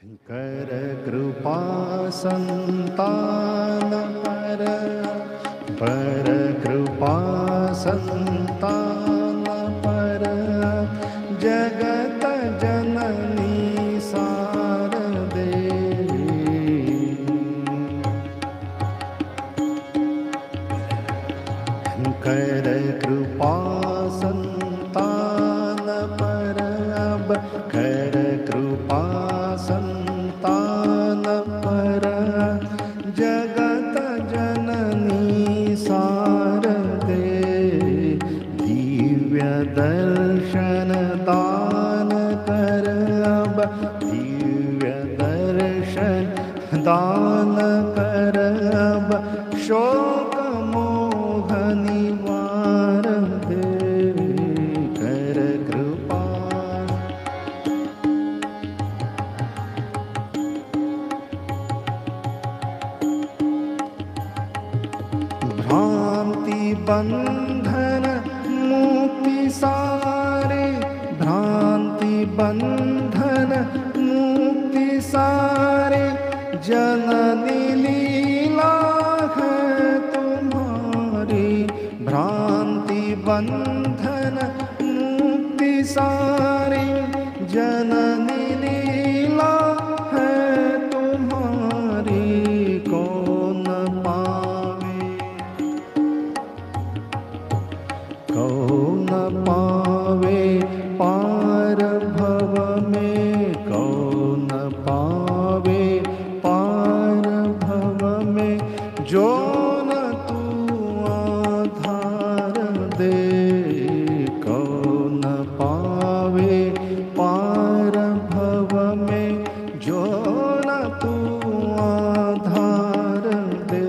कर कृपा संतान पर कृपा संतान पर जगत जननी शारदे कर कृपा संतान पर कर कृपा संतान पर जगत जननी शारदे दिव्य दर्शन दान कर दिव्य दर्शन दान कर शोक मोह निवार दे कर कृपा भ्रांति बंधन मुक्ति सारे भ्रांति बंधन मुक्ति सारे जननी लीला है तुम्हारी भ्रांति बंधन मुक्ति सारे जननी लीला है तुम्हारी कौन पावे कौन पावे पार भव में कौन पावे पार भव में जो न तू आधार दे कौन पावे पार भव में जो न तू आधार दे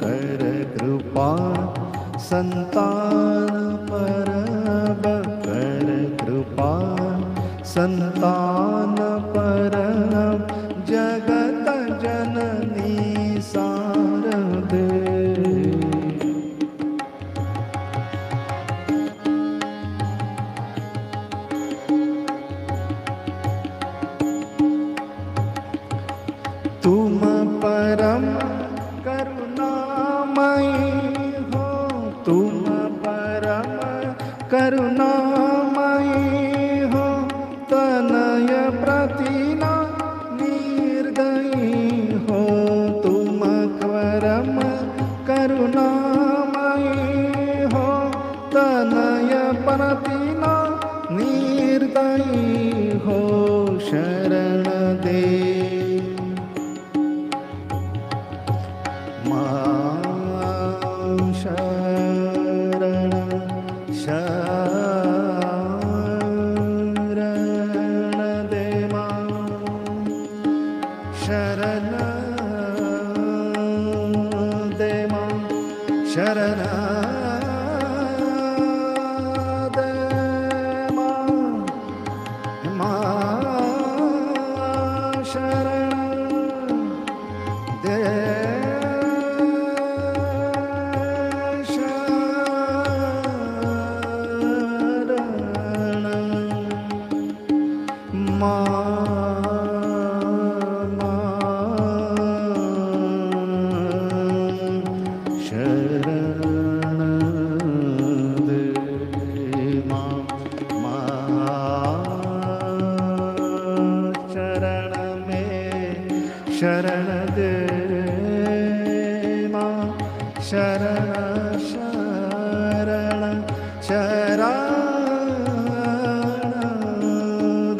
कर कृपा संतान पर कर कृपा संतान पर जगत जननी शारदे तुम परम करुणामयी हो तुम परम करुणामयी हो तनय प्रतिना निर्दयी हो तुम परम करुणामयी हो तनय प्रतिना निर्दयी हो शरण दे शरण दे शरण दे शरण दे शरण दे शरण दे माँ शरण शरण शरण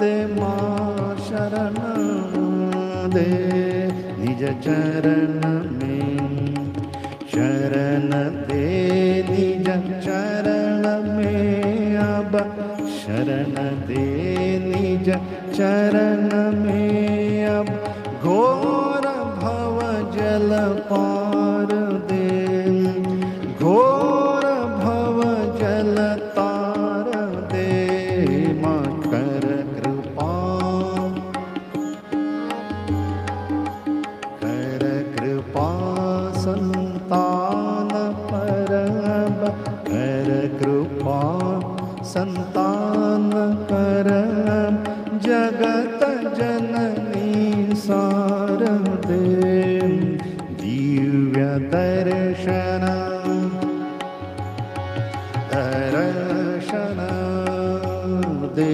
दे माँ शरण दे निज चरण में शरण दे निज चरण में अब शरण दे निज चरण में अब घोर भव जल पार दे घोर भव जल तार दे माँ कर कृपा संतान पर कर कृपा संतान कर जगत जननी सारदे दिव्य दर्शन दर्शन दे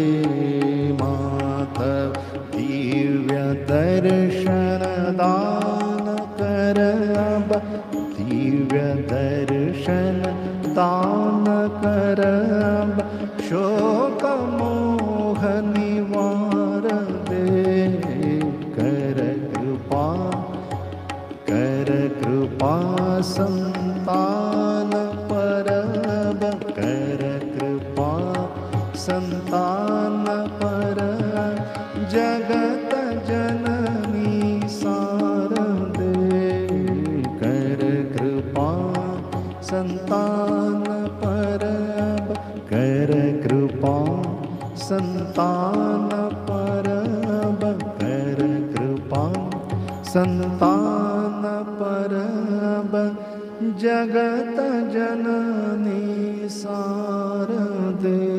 माधव दिव्य दर्शन दान कर अब दिव्य दर्शन दान कर अब शोक मोह निवार दे कर कृपा संतान पर अब कर कृपा संतान पर जगत जननी सारदे कर कृपा संतान पर अब कर कृपा संतान पर अब कर कृपा संतान पर अब जगत जननी सारदे।